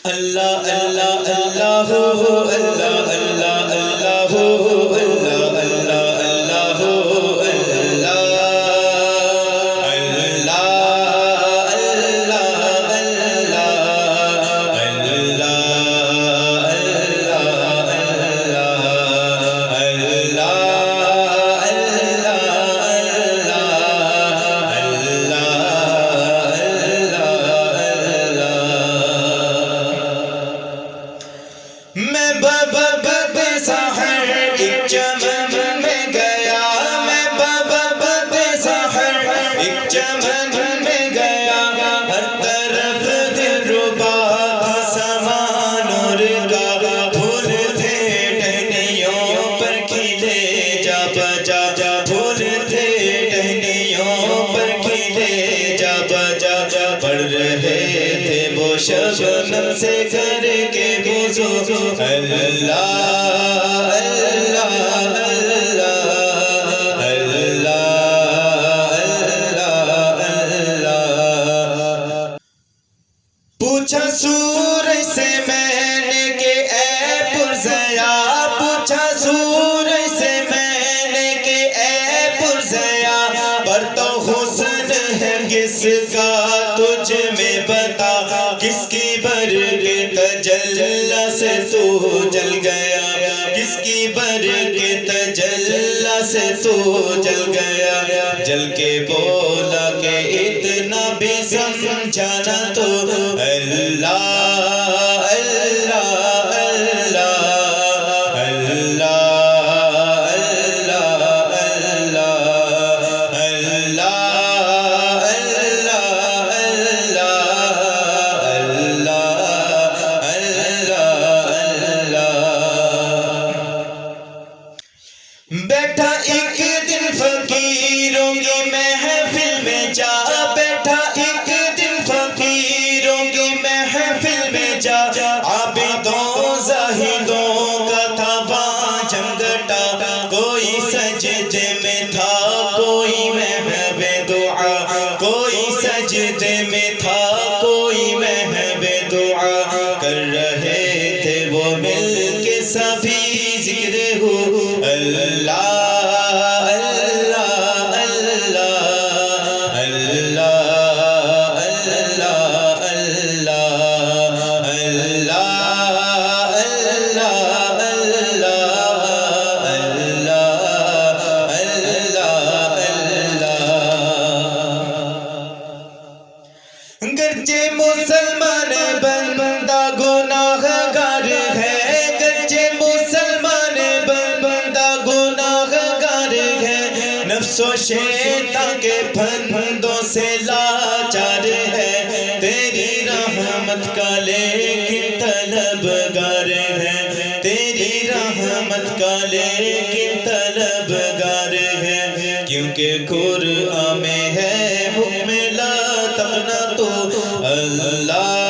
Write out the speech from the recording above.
اللہ اللہ اللہ اللہ اللہ اللہ اللہ اللہ میں بابد سحر ایک چمن میں گیا، میں بابد سحر ایک چمن میں گیا، ہر طرف دلربا تھا سما نور کا، پھول تھے ٹہنیوں پر کھلے جا بجا، پھول تھے ٹہنیوں پر کھلے جا بجا، پڑھ رہے تھے وہ شبنم سے گھر کے وضو، اللہ اللہ اللہ اللہ اللہ۔ پوچھا سورج سے میں نے کہ اے پرزیا، پوچھا سورج سے میں نے کہ اے پرزیا، پر تو حسن ہے کس کا تجھ میں بتا، کس کی برکت تجلی سے تو جل گیا، کس کی برکت تجلی سے تو جل گیا، جل کے بولا کہ اتنا بھی سمجھانا تو اللہ اللہ اللہ اللہ بیٹھا ایک دن فقیروں کی محفل میں جا، بیٹھا ایک دن فقیروں کی محفل میں جا، عابدوں زاہدوں کا تھا وہاں جمگٹا، کوئی سجدے میں تھا کوئی محو دعا، کوئی سجدے میں تھا کوئی محو دعا، کر رہے تھے وہ مل کے سبھی ذکر ہو اللہ اللہ اللہ اللہ اللہ اللہ اللہ۔ گرچہ مسلمان بندہ گناہ گار ہے، گرچہ مسلمان بندہ گناہ گار ہے، نفس و شیطان کے پھندوں سے لاچار ہے، تیری رحمت کا لیکن طلبگار ہے، تیری رحمت کا لیکن طلبگار ہے، کیونکہ قرآن میں ہے حکم لا تقنطوا اللہ